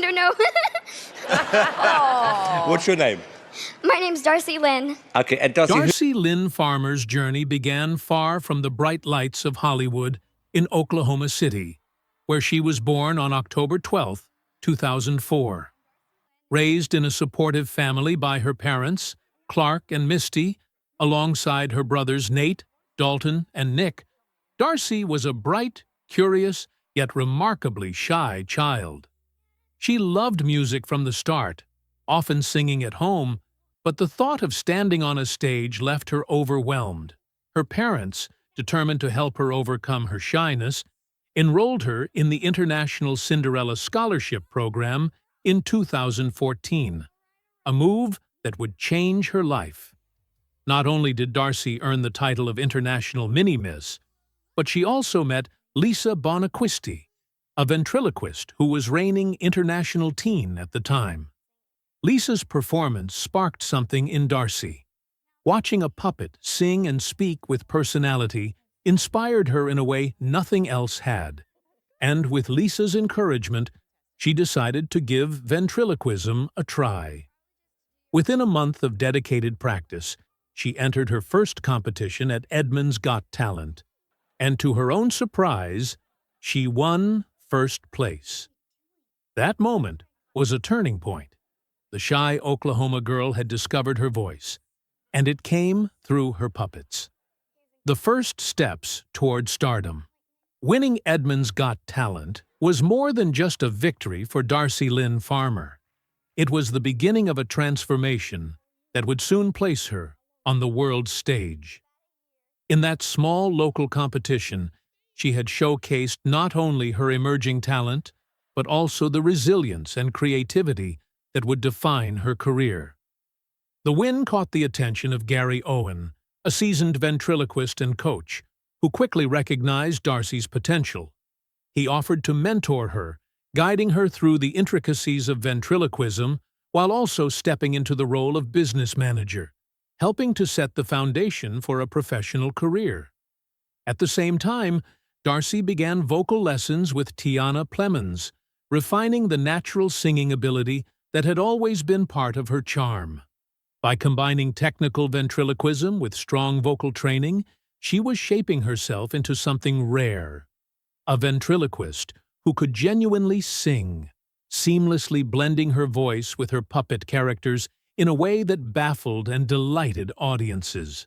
don't know. What's your name? My name's Darci Lynne. Okay, and Darci, Darci Lynne Farmer's journey began far from the bright lights of Hollywood in Oklahoma City, where she was born on October 12, 2004. Raised in a supportive family by her parents, Clark and Misty, alongside her brothers Nate, Dalton, and Nick, Darci was a bright, curious, yet remarkably shy child. She loved music from the start, often singing at home, but the thought of standing on a stage left her overwhelmed. Her parents, determined to help her overcome her shyness, enrolled her in the International Cinderella Scholarship Program in 2014, a move that would change her life. Not only did Darci earn the title of International Mini-Miss, but she also met Lisa Bonacquisti, a ventriloquist who was reigning international teen at the time. Lisa's performance sparked something in Darci. Watching a puppet sing and speak with personality inspired her in a way nothing else had. And with Lisa's encouragement, she decided to give ventriloquism a try. Within a month of dedicated practice, she entered her first competition at Edmund's Got Talent, and to her own surprise, she won first place. That moment was a turning point. The shy Oklahoma girl had discovered her voice, and it came through her puppets. The first steps toward stardom. Winning Edmund's Got Talent was more than just a victory for Darci Lynne Farmer. It was the beginning of a transformation that would soon place her on the world stage. In that small local competition, she had showcased not only her emerging talent, but also the resilience and creativity that would define her career. The win caught the attention of Gary Owen, a seasoned ventriloquist and coach, who quickly recognized Darci's potential. He offered to mentor her, guiding her through the intricacies of ventriloquism while also stepping into the role of business manager, helping to set the foundation for a professional career. At the same time, Darci began vocal lessons with Tiana Plemons, refining the natural singing ability that had always been part of her charm. By combining technical ventriloquism with strong vocal training, she was shaping herself into something rare, a ventriloquist who could genuinely sing, seamlessly blending her voice with her puppet characters in a way that baffled and delighted audiences.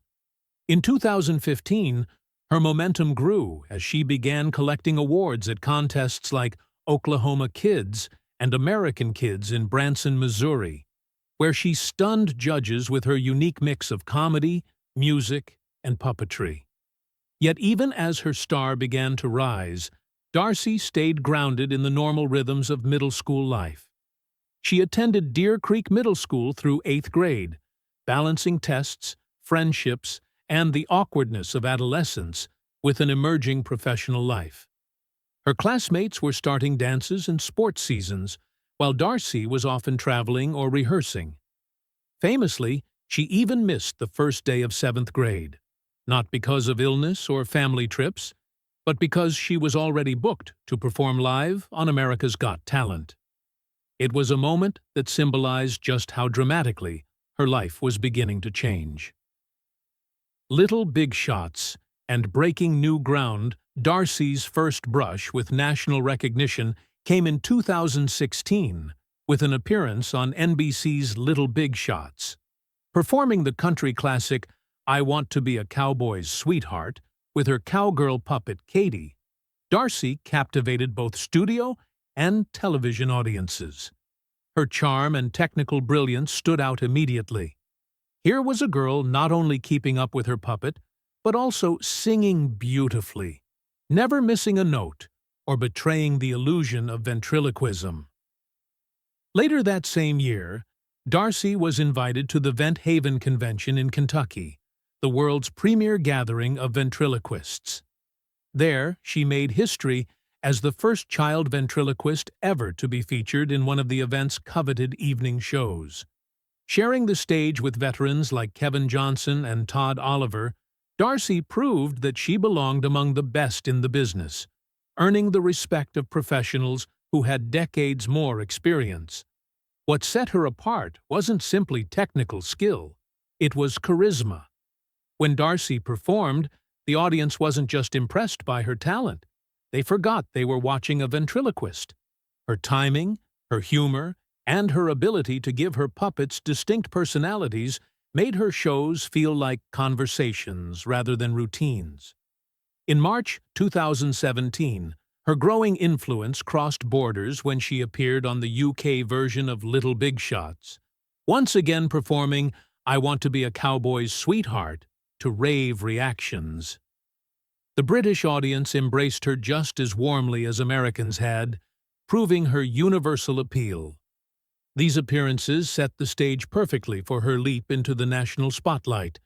In 2015, her momentum grew as she began collecting awards at contests like Oklahoma Kids and American Kids in Branson, Missouri, where she stunned judges with her unique mix of comedy, music, and puppetry. Yet even as her star began to rise, Darci stayed grounded in the normal rhythms of middle school life. She attended Deer Creek Middle School through 8th grade, balancing tests, friendships, and the awkwardness of adolescence with an emerging professional life. Her classmates were starting dances and sports seasons, while Darci was often traveling or rehearsing. Famously, she even missed the first day of 7th grade, not because of illness or family trips, but because she was already booked to perform live on America's Got Talent. It was a moment that symbolized just how dramatically her life was beginning to change. Little Big Shots and breaking new ground, Darci's first brush with national recognition came in 2016 with an appearance on NBC's Little Big Shots. Performing the country classic I Want to Be a Cowboy's Sweetheart with her cowgirl puppet Katie, Darci captivated both studio and television audiences. Her charm and technical brilliance stood out immediately. Here was a girl not only keeping up with her puppet, but also singing beautifully, never missing a note or betraying the illusion of ventriloquism. Later that same year, Darci was invited to the Vent Haven Convention in Kentucky, the world's premier gathering of ventriloquists. There, she made history as the first child ventriloquist ever to be featured in one of the event's coveted evening shows. Sharing the stage with veterans like Kevin Johnson and Todd Oliver, Darci proved that she belonged among the best in the business, earning the respect of professionals who had decades more experience. What set her apart wasn't simply technical skill, it was charisma. When Darci performed, the audience wasn't just impressed by her talent. They forgot they were watching a ventriloquist. Her timing, her humor, and her ability to give her puppets distinct personalities made her shows feel like conversations rather than routines. In March 2017, her growing influence crossed borders when she appeared on the UK version of Little Big Shots, once again performing "I Want to Be a Cowboy's Sweetheart" to rave reactions. The British audience embraced her just as warmly as Americans had, proving her universal appeal. These appearances set the stage perfectly for her leap into the national spotlight,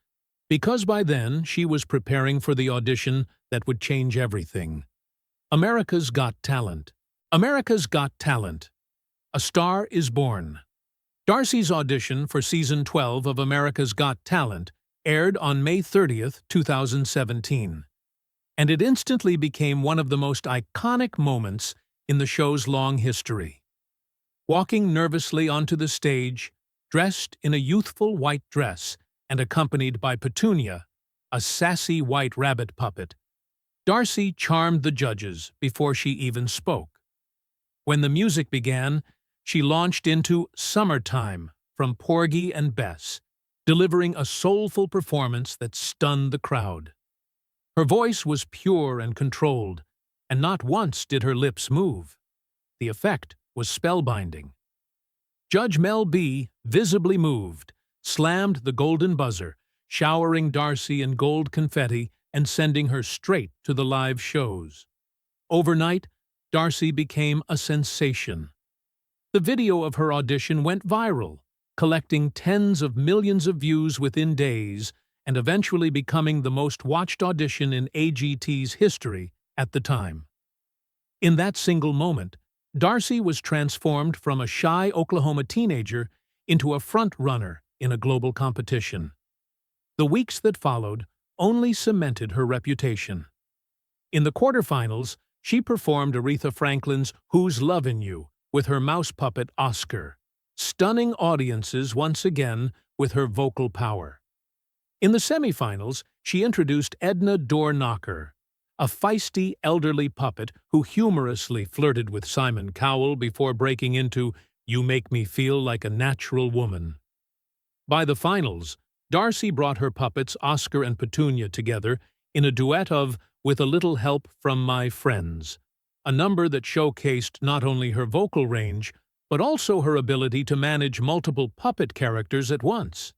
because by then she was preparing for the audition that would change everything. America's Got Talent. America's Got Talent. A Star is Born. Darci's audition for Season 12 of America's Got Talent aired on May 30th, 2017, and it instantly became one of the most iconic moments in the show's long history. Walking nervously onto the stage, dressed in a youthful white dress and accompanied by Petunia, a sassy white rabbit puppet, Darci charmed the judges before she even spoke. When the music began, she launched into "Summertime" from Porgy and Bess, delivering a soulful performance that stunned the crowd. Her voice was pure and controlled, and not once did her lips move. The effect was spellbinding. Judge Mel B, visibly moved, slammed the golden buzzer, showering Darci in gold confetti and sending her straight to the live shows. Overnight, Darci became a sensation. The video of her audition went viral, collecting tens of millions of views within days and eventually becoming the most watched audition in AGT's history at the time. In that single moment, Darci was transformed from a shy Oklahoma teenager into a front-runner in a global competition. The weeks that followed only cemented her reputation. In the quarterfinals, she performed Aretha Franklin's "Who's Lovin' You" with her mouse puppet Oscar, stunning audiences once again with her vocal power. In the semifinals, she introduced Edna Door Knocker, a feisty elderly puppet who humorously flirted with Simon Cowell before breaking into "You Make Me Feel Like a Natural Woman." By the finals, Darci brought her puppets Oscar and Petunia together in a duet of "With a Little Help from My Friends," a number that showcased not only her vocal range, but also her ability to manage multiple puppet characters at once.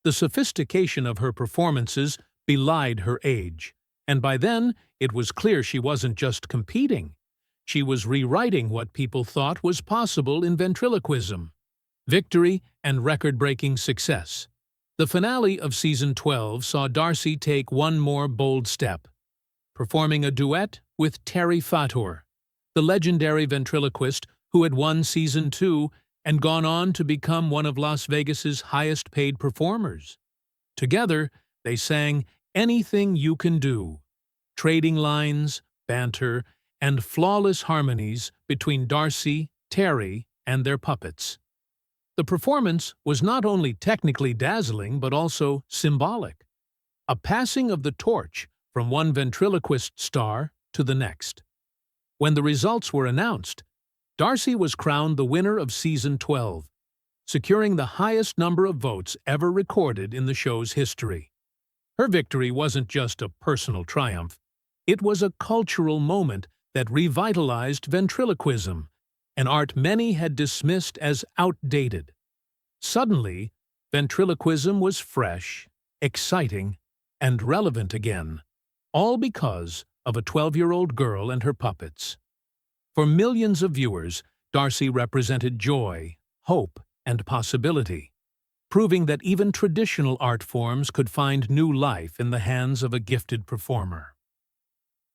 The sophistication of her performances belied her age, and by then it was clear she wasn't just competing. She was rewriting what people thought was possible in ventriloquism. Victory and record-breaking success. The finale of Season 12 saw Darci take one more bold step, performing a duet with Terry Fator, the legendary ventriloquist who had won Season 2 and gone on to become one of Las Vegas's highest-paid performers. Together, they sang "Anything You Can Do," trading lines, banter, and flawless harmonies between Darci, Terry, and their puppets. The performance was not only technically dazzling but also symbolic, a passing of the torch from one ventriloquist star to the next. When the results were announced, Darci was crowned the winner of Season 12, securing the highest number of votes ever recorded in the show's history. Her victory wasn't just a personal triumph, it was a cultural moment that revitalized ventriloquism, an art many had dismissed as outdated. Suddenly, ventriloquism was fresh, exciting, and relevant again, all because of a 12-year-old girl and her puppets. For millions of viewers, Darci represented joy, hope, and possibility, proving that even traditional art forms could find new life in the hands of a gifted performer.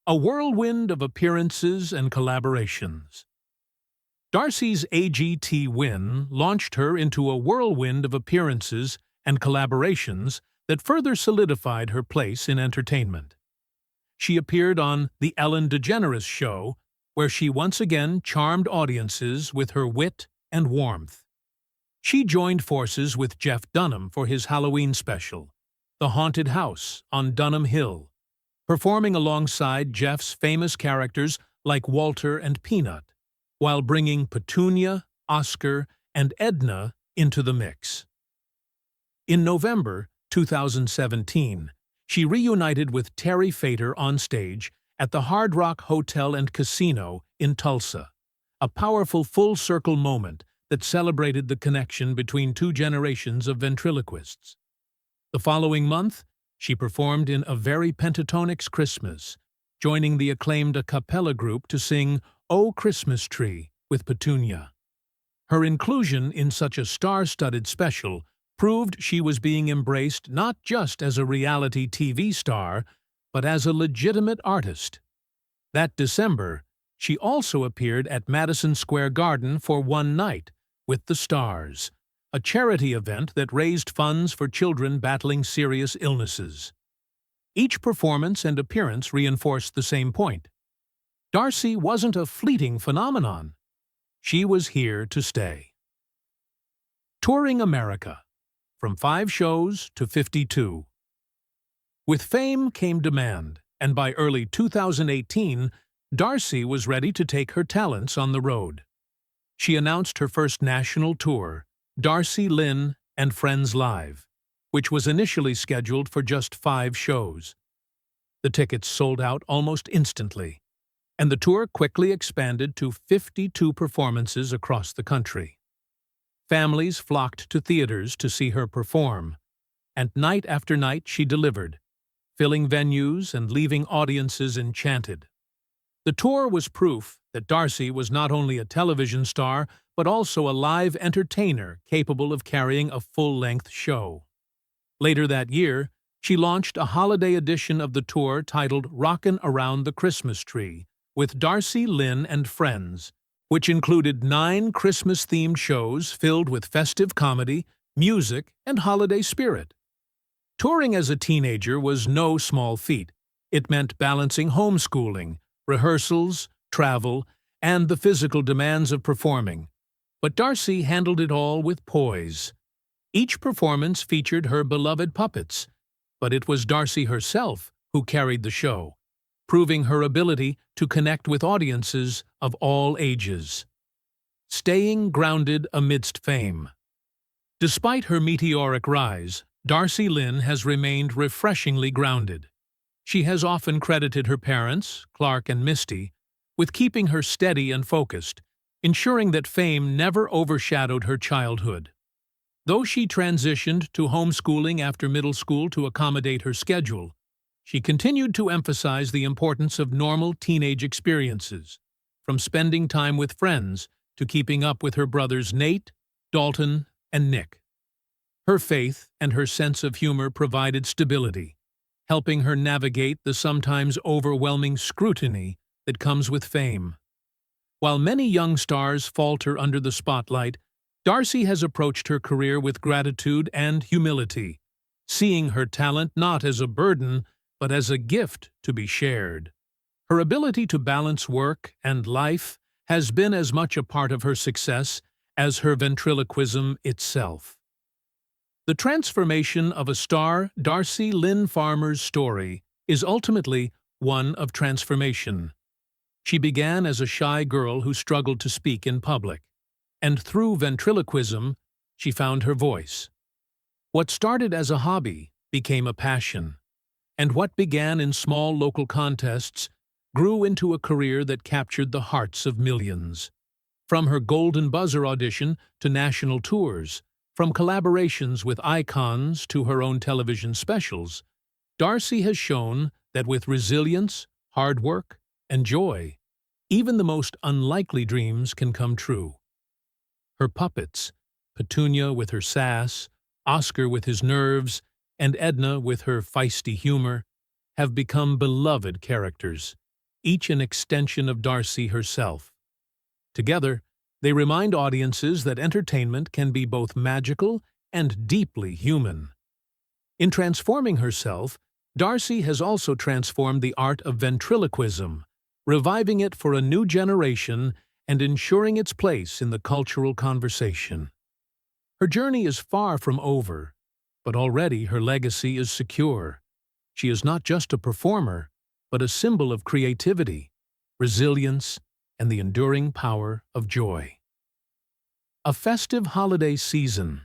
A whirlwind of appearances and collaborations. Darci's AGT win launched her into a whirlwind of appearances and collaborations that further solidified her place in entertainment. She appeared on The Ellen DeGeneres Show, where she once again charmed audiences with her wit and warmth. She joined forces with Jeff Dunham for his Halloween special, The Haunted House on Dunham Hill, performing alongside Jeff's famous characters like Walter and Peanut, while bringing Petunia, Oscar, and Edna into the mix. In November 2017, she reunited with Terry Fator on stage at the Hard Rock Hotel and Casino in Tulsa, a powerful full-circle moment that celebrated the connection between two generations of ventriloquists. The following month, she performed in A Very Pentatonix Christmas, joining the acclaimed a cappella group to sing "O Christmas Tree" with Petunia. Her inclusion in such a star-studded special proved she was being embraced not just as a reality TV star, but as a legitimate artist. That December, she also appeared at Madison Square Garden for one night with the Stars, a charity event that raised funds for children battling serious illnesses. Each performance and appearance reinforced the same point. Darci wasn't a fleeting phenomenon. She was here to stay. Touring America, from 5 shows to 52. With fame came demand, and by early 2018, Darci was ready to take her talents on the road. She announced her first national tour, Darci Lynne and Friends Live, which was initially scheduled for just 5 shows. The tickets sold out almost instantly, and the tour quickly expanded to 52 performances across the country. Families flocked to theaters to see her perform, and night after night she delivered, filling venues and leaving audiences enchanted. The tour was proof that Darci was not only a television star, but also a live entertainer capable of carrying a full-length show. Later that year, she launched a holiday edition of the tour titled Rockin' Around the Christmas Tree with Darci Lynne and Friends, which included 9 Christmas-themed shows filled with festive comedy, music, and holiday spirit. Touring as a teenager was no small feat. It meant balancing homeschooling, rehearsals, travel, and the physical demands of performing. But Darci handled it all with poise. Each performance featured her beloved puppets, but it was Darci herself who carried the show, proving her ability to connect with audiences of all ages. Staying grounded amidst fame. Despite her meteoric rise, Darci Lynne has remained refreshingly grounded. She has often credited her parents, Clark and Misty, with keeping her steady and focused, ensuring that fame never overshadowed her childhood. Though she transitioned to homeschooling after middle school to accommodate her schedule, she continued to emphasize the importance of normal teenage experiences, from spending time with friends to keeping up with her brothers Nate, Dalton, and Nick. Her faith and her sense of humor provided stability, helping her navigate the sometimes overwhelming scrutiny that comes with fame. While many young stars falter under the spotlight, Darci has approached her career with gratitude and humility, seeing her talent not as a burden, but as a gift to be shared. Her ability to balance work and life has been as much a part of her success as her ventriloquism itself. The transformation of a star, Darci Lynne Farmer's story, is ultimately one of transformation. She began as a shy girl who struggled to speak in public, and through ventriloquism, she found her voice. What started as a hobby became a passion, and what began in small local contests grew into a career that captured the hearts of millions. From her Golden Buzzer audition to national tours, from collaborations with icons to her own television specials, Darci has shown that with resilience, hard work, and joy, even the most unlikely dreams can come true. Her puppets, Petunia with her sass, Oscar with his nerves, and Edna with her feisty humor, have become beloved characters, each an extension of Darci herself. Together, they remind audiences that entertainment can be both magical and deeply human. In transforming herself, Darci has also transformed the art of ventriloquism, reviving it for a new generation and ensuring its place in the cultural conversation. Her journey is far from over, but already her legacy is secure. She is not just a performer, but a symbol of creativity, resilience, and the enduring power of joy. A festive holiday season.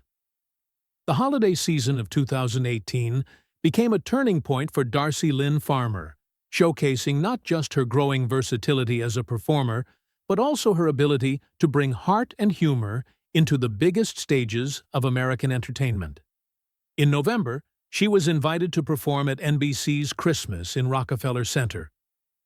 The holiday season of 2018 became a turning point for Darci Lynne Farmer, showcasing not just her growing versatility as a performer, but also her ability to bring heart and humor into the biggest stages of American entertainment. In November, she was invited to perform at NBC's Christmas in Rockefeller Center,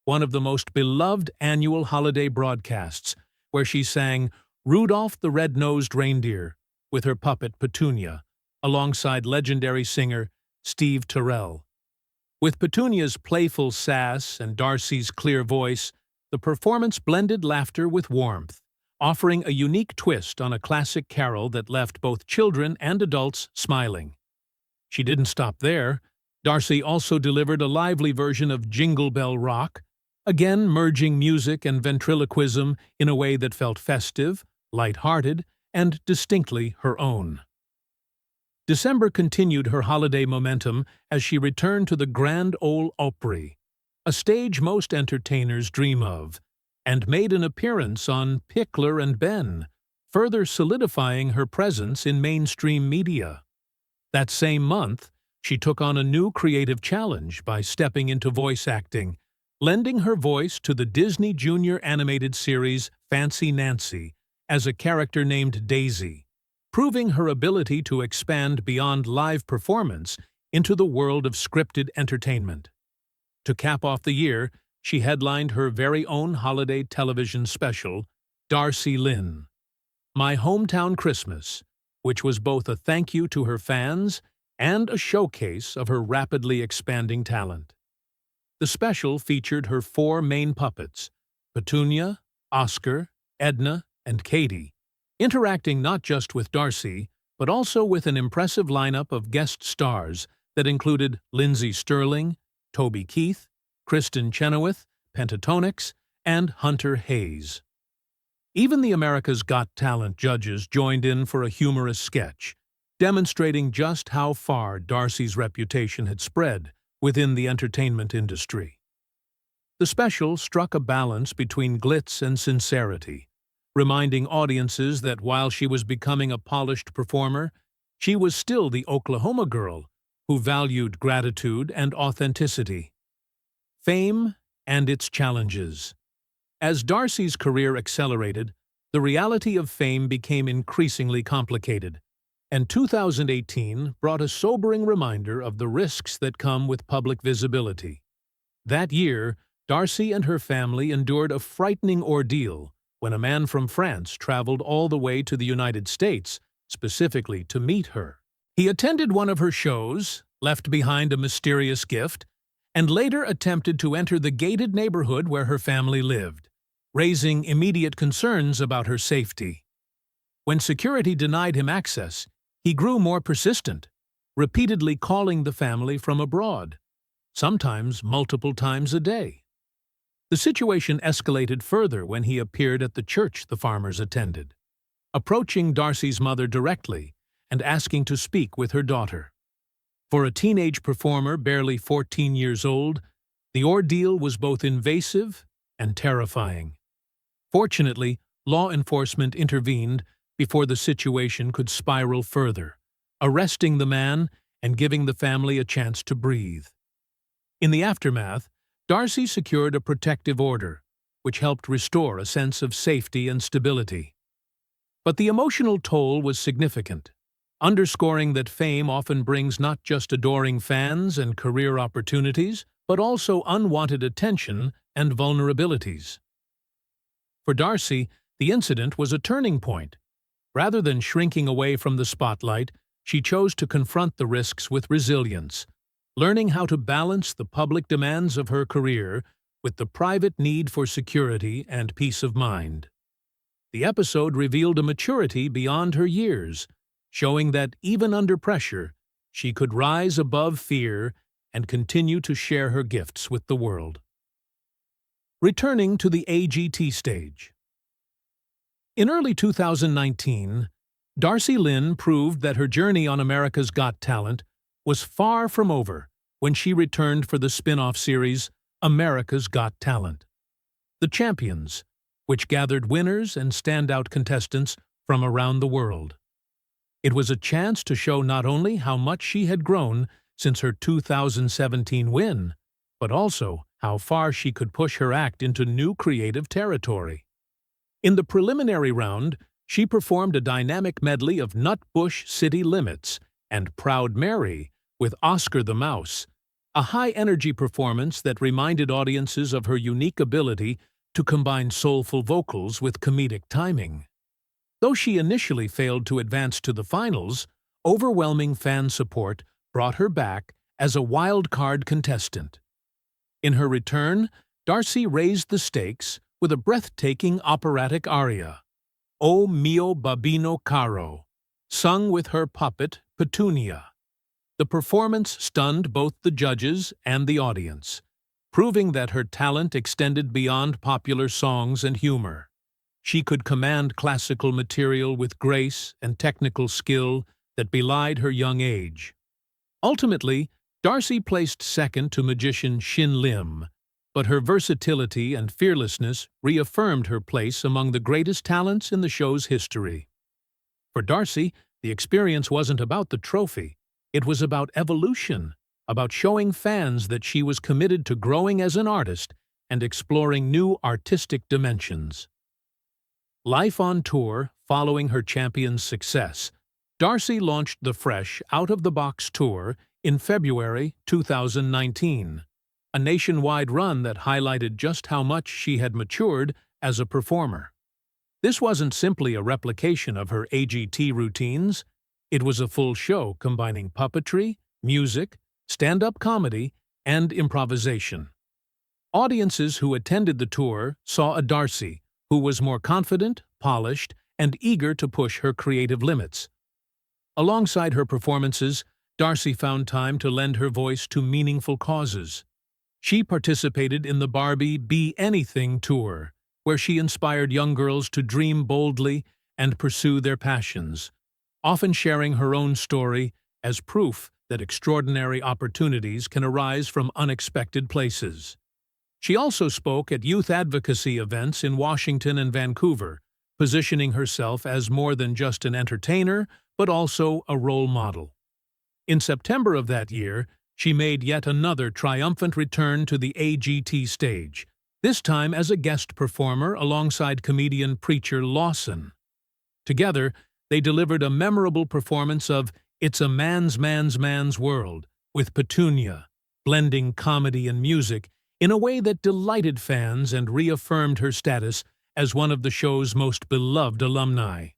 one of the most beloved annual holiday broadcasts, where she sang Rudolph the Red-Nosed Reindeer with her puppet Petunia, alongside legendary singer Steve Terrell. With Petunia's playful sass and Darci's clear voice, the performance blended laughter with warmth, offering a unique twist on a classic carol that left both children and adults smiling. She didn't stop there. Darci also delivered a lively version of Jingle Bell Rock, again merging music and ventriloquism in a way that felt festive, light-hearted, and distinctly her own. December continued her holiday momentum as she returned to the Grand Ole Opry, a stage most entertainers dream of, and made an appearance on Pickler and Ben, further solidifying her presence in mainstream media. That same month, she took on a new creative challenge by stepping into voice acting, lending her voice to the Disney Junior animated series Fancy Nancy as a character named Daisy, proving her ability to expand beyond live performance into the world of scripted entertainment. To cap off the year, she headlined her very own holiday television special, Darci Lynne, My Hometown Christmas, which was both a thank you to her fans and a showcase of her rapidly expanding talent. The special featured her 4 main puppets, Petunia, Oscar, Edna, and Katie, interacting not just with Darci, but also with an impressive lineup of guest stars that included Lindsey Sterling, Toby Keith, Kristen Chenoweth, Pentatonix, and Hunter Hayes. Even the America's Got Talent judges joined in for a humorous sketch, demonstrating just how far Darci's reputation had spread within the entertainment industry. The special struck a balance between glitz and sincerity, reminding audiences that while she was becoming a polished performer, she was still the Oklahoma girl who valued gratitude and authenticity. Fame and its challenges. As Darci's career accelerated, the reality of fame became increasingly complicated, and 2018 brought a sobering reminder of the risks that come with public visibility. That year, Darci and her family endured a frightening ordeal when a man from France traveled all the way to the United States, specifically to meet her. He attended one of her shows, left behind a mysterious gift, and later attempted to enter the gated neighborhood where her family lived, raising immediate concerns about her safety. When security denied him access, he grew more persistent, repeatedly calling the family from abroad, sometimes multiple times a day. The situation escalated further when he appeared at the church the farmers attended, approaching Darci's mother directly and asking to speak with her daughter. For a teenage performer barely 14 years old, the ordeal was both invasive and terrifying. Fortunately, law enforcement intervened before the situation could spiral further, arresting the man and giving the family a chance to breathe. In the aftermath, Darci secured a protective order, which helped restore a sense of safety and stability. But the emotional toll was significant, underscoring that fame often brings not just adoring fans and career opportunities, but also unwanted attention and vulnerabilities. For Darci, the incident was a turning point. Rather than shrinking away from the spotlight, she chose to confront the risks with resilience, learning how to balance the public demands of her career with the private need for security and peace of mind. The episode revealed a maturity beyond her years, showing that even under pressure, she could rise above fear and continue to share her gifts with the world. returning to the AGT stage. In early 2019, Darci Lynne proved that her journey on America's Got Talent was far from over when she returned for the spin-off series America's Got Talent. The Champions, which gathered winners and standout contestants from around the world. It was a chance to show not only how much she had grown since her 2017 win, but also how far she could push her act into new creative territory. In the preliminary round, she performed a dynamic medley of Nutbush City Limits and Proud Mary with Oscar the Mouse, a high-energy performance that reminded audiences of her unique ability to combine soulful vocals with comedic timing. Though she initially failed to advance to the finals, overwhelming fan support brought her back as a wild-card contestant. In her return, Darci raised the stakes with a breathtaking operatic aria, O mio babino caro, sung with her puppet, Petunia. The performance stunned both the judges and the audience, proving that her talent extended beyond popular songs and humor. She could command classical material with grace and technical skill that belied her young age. Ultimately, Darci placed second to magician Shin Lim, but her versatility and fearlessness reaffirmed her place among the greatest talents in the show's history. For Darci, the experience wasn't about the trophy. It was about evolution, about showing fans that she was committed to growing as an artist and exploring new artistic dimensions. Life on tour, following her champion's success, Darci launched the Fresh Out-of-the-Box Tour in February 2019, a nationwide run that highlighted just how much she had matured as a performer. This wasn't simply a replication of her AGT routines. It was a full show combining puppetry, music, stand-up comedy, and improvisation. Audiences who attended the tour saw a Darci who was more confident, polished, and eager to push her creative limits. Alongside her performances, Darci found time to lend her voice to meaningful causes. She participated in the Barbie Be Anything tour, where she inspired young girls to dream boldly and pursue their passions, often sharing her own story as proof that extraordinary opportunities can arise from unexpected places. She also spoke at youth advocacy events in Washington and Vancouver, positioning herself as more than just an entertainer, but also a role model. In September of that year, she made yet another triumphant return to the AGT stage, this time as a guest performer alongside comedian Preacher Lawson. Together, they delivered a memorable performance of It's a Man's World with Petunia, blending comedy and music in a way that delighted fans and reaffirmed her status as one of the show's most beloved alumni.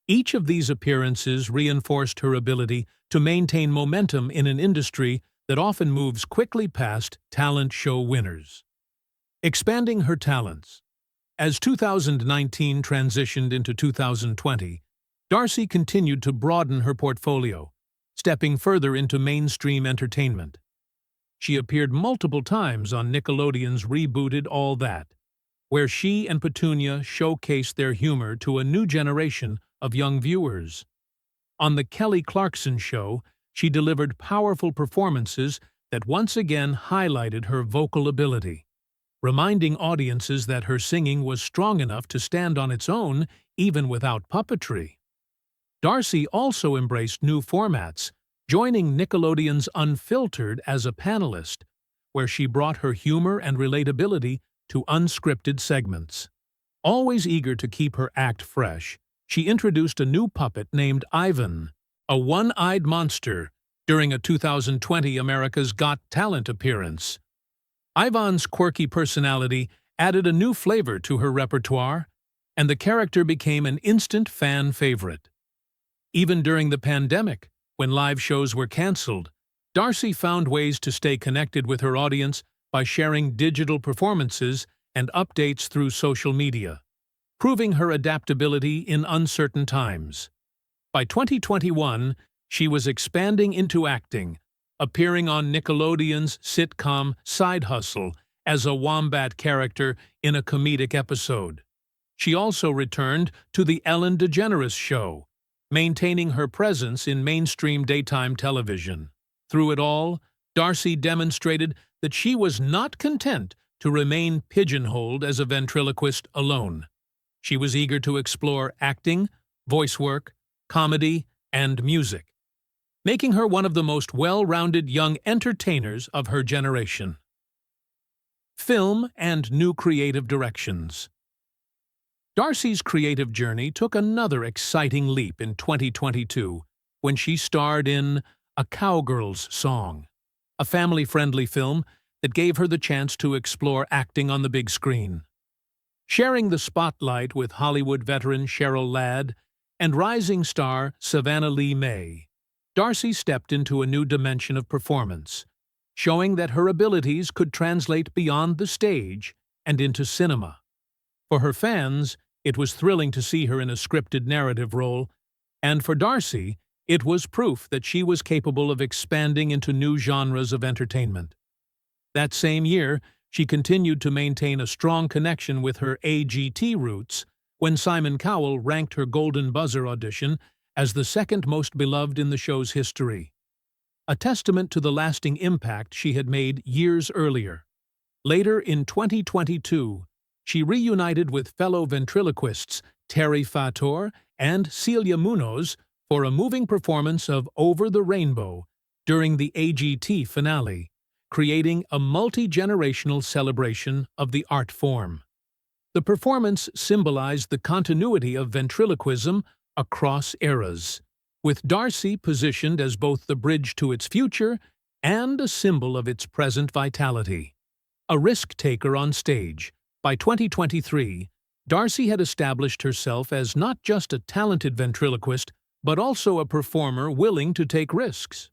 Each of these appearances reinforced her ability to maintain momentum in an industry that often moves quickly past talent show winners. Expanding her talents. As 2019 transitioned into 2020, Darci continued to broaden her portfolio, stepping further into mainstream entertainment. She appeared multiple times on Nickelodeon's rebooted All That, where she and Petunia showcased their humor to a new generation of young viewers. On The Kelly Clarkson Show, she delivered powerful performances that once again highlighted her vocal ability, reminding audiences that her singing was strong enough to stand on its own even without puppetry. Darci also embraced new formats, joining Nickelodeon's Unfiltered as a panelist, where she brought her humor and relatability to unscripted segments. Always eager to keep her act fresh, she introduced a new puppet named Ivan, a one-eyed monster, during a 2020 America's Got Talent appearance. Ivan's quirky personality added a new flavor to her repertoire, and the character became an instant fan favorite. Even during the pandemic, when live shows were canceled, Darci found ways to stay connected with her audience by sharing digital performances and updates through social media, proving her adaptability in uncertain times. By 2021, she was expanding into acting, appearing on Nickelodeon's sitcom Side Hustle as a wombat character in a comedic episode. She also returned to The Ellen DeGeneres Show, maintaining her presence in mainstream daytime television. Through it all, Darci demonstrated that she was not content to remain pigeonholed as a ventriloquist alone. She was eager to explore acting, voice work, comedy, and music, making her one of the most well-rounded young entertainers of her generation. Film and new creative directions. Darci's creative journey took another exciting leap in 2022 when she starred in A Cowgirl's Song, a family-friendly film that gave her the chance to explore acting on the big screen. Sharing the spotlight with Hollywood veteran Cheryl Ladd and rising star Savannah Lee May, Darci stepped into a new dimension of performance, showing that her abilities could translate beyond the stage and into cinema. For her fans, it was thrilling to see her in a scripted narrative role, and for Darci, it was proof that she was capable of expanding into new genres of entertainment. That same year, she continued to maintain a strong connection with her AGT roots when Simon Cowell ranked her Golden Buzzer audition as the second most beloved in the show's history, a testament to the lasting impact she had made years earlier. Later in 2022, she reunited with fellow ventriloquists Terry Fator and Celia Munoz for a moving performance of Over the Rainbow during the AGT finale, creating a multi-generational celebration of the art form. The performance symbolized the continuity of ventriloquism across eras, with Darci positioned as both the bridge to its future and a symbol of its present vitality. A risk-taker on stage, by 2023, Darci had established herself as not just a talented ventriloquist, but also a performer willing to take risks.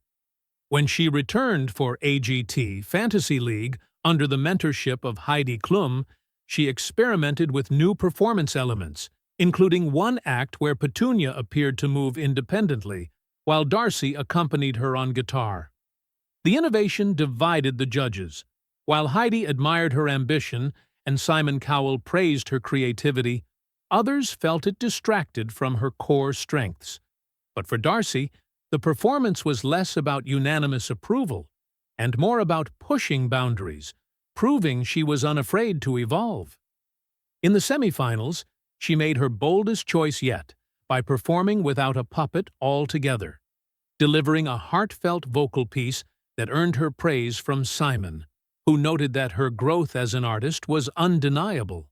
When she returned for AGT Fantasy League under the mentorship of Heidi Klum, she experimented with new performance elements, including one act where Petunia appeared to move independently, while Darci accompanied her on guitar. The innovation divided the judges. While Heidi admired her ambition and Simon Cowell praised her creativity, others felt it distracted from her core strengths. But for Darci, the performance was less about unanimous approval and more about pushing boundaries, proving she was unafraid to evolve. In the semifinals, she made her boldest choice yet by performing without a puppet altogether, delivering a heartfelt vocal piece that earned her praise from Simon, who noted that her growth as an artist was undeniable.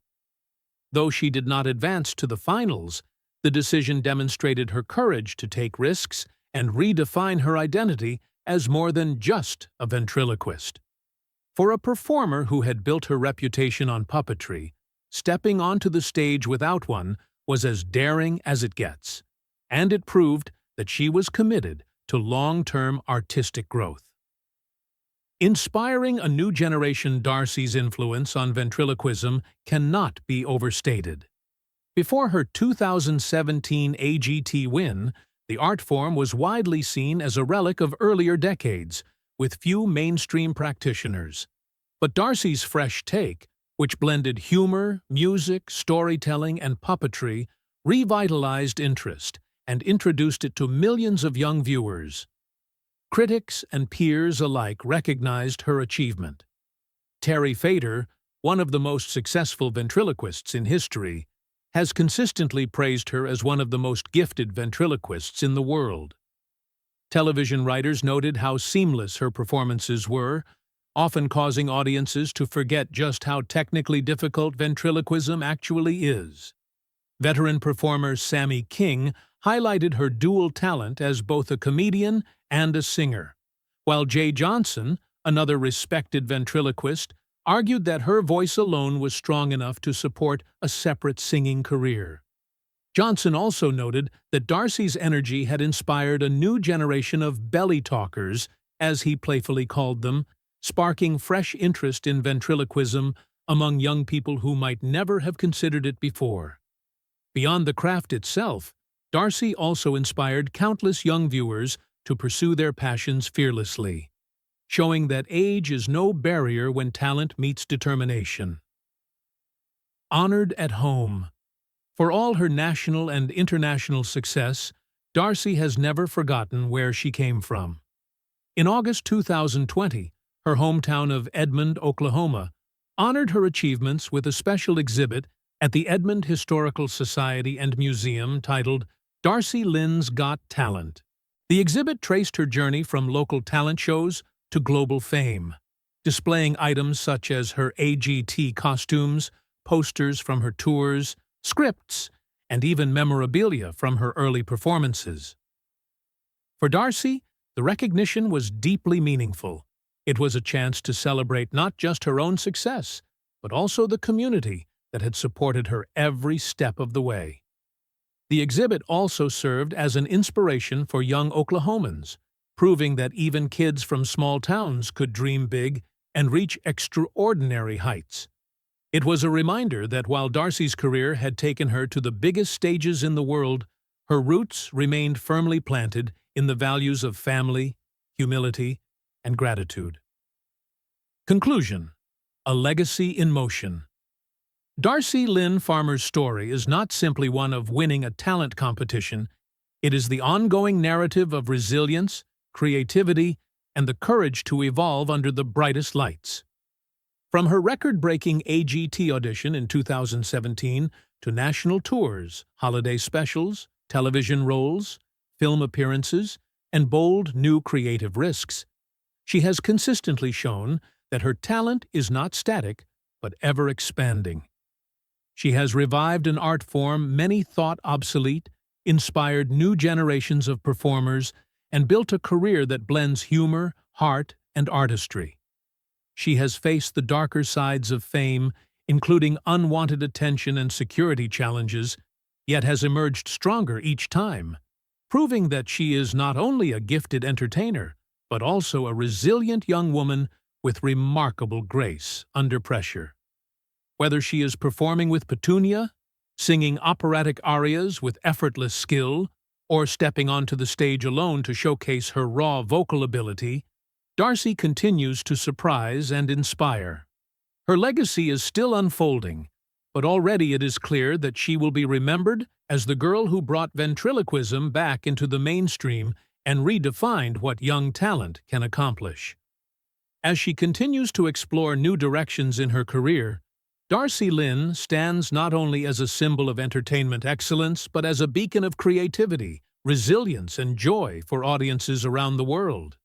Though she did not advance to the finals, the decision demonstrated her courage to take risks and redefine her identity as more than just a ventriloquist. For a performer who had built her reputation on puppetry, stepping onto the stage without one was as daring as it gets, and it proved that she was committed to long-term artistic growth. Inspiring a new generation, Darci's influence on ventriloquism cannot be overstated. Before her 2017 AGT win, the art form was widely seen as a relic of earlier decades, with few mainstream practitioners. But Darci's fresh take, which blended humor, music, storytelling, and puppetry, revitalized interest and introduced it to millions of young viewers. Critics and peers alike recognized her achievement. Terry Fator, one of the most successful ventriloquists in history, has consistently praised her as one of the most gifted ventriloquists in the world. Television writers noted how seamless her performances were, often causing audiences to forget just how technically difficult ventriloquism actually is. Veteran performer Sammy King highlighted her dual talent as both a comedian and a singer, while Jay Johnson, another respected ventriloquist, argued that her voice alone was strong enough to support a separate singing career. Johnson also noted that Darci's energy had inspired a new generation of belly talkers, as he playfully called them, sparking fresh interest in ventriloquism among young people who might never have considered it before. Beyond the craft itself, Darci also inspired countless young viewers to pursue their passions fearlessly. showing that age is no barrier when talent meets determination. Honored at home. For all her national and international success, Darci has never forgotten where she came from. In August 2020, her hometown of Edmond, Oklahoma, honored her achievements with a special exhibit at the Edmond Historical Society and Museum titled Darci Lynne's Got Talent. The exhibit traced her journey from local talent shows to global fame, displaying items such as her AGT costumes, posters from her tours, scripts, and even memorabilia from her early performances. For Darci, the recognition was deeply meaningful. It was a chance to celebrate not just her own success, but also the community that had supported her every step of the way. The exhibit also served as an inspiration for young Oklahomans, proving that even kids from small towns could dream big and reach extraordinary heights. It was a reminder that while Darci's career had taken her to the biggest stages in the world, her roots remained firmly planted in the values of family, humility, and gratitude. Conclusion: a legacy in motion. Darci Lynne Farmer's story is not simply one of winning a talent competition. It is the ongoing narrative of resilience, creativity, and the courage to evolve under the brightest lights. From her record-breaking AGT audition in 2017 to national tours, holiday specials, television roles, film appearances, and bold new creative risks, she has consistently shown that her talent is not static, but ever-expanding. She has revived an art form many thought obsolete, inspired new generations of performers, and built a career that blends humor, heart, and artistry. She has faced the darker sides of fame, including unwanted attention and security challenges, yet has emerged stronger each time, proving that she is not only a gifted entertainer, but also a resilient young woman with remarkable grace under pressure. Whether she is performing with Petunia, singing operatic arias with effortless skill, or stepping onto the stage alone to showcase her raw vocal ability, Darci continues to surprise and inspire. Her legacy is still unfolding, but already it is clear that she will be remembered as the girl who brought ventriloquism back into the mainstream and redefined what young talent can accomplish. As she continues to explore new directions in her career, Darci Lynne stands not only as a symbol of entertainment excellence, but as a beacon of creativity, resilience, and joy for audiences around the world.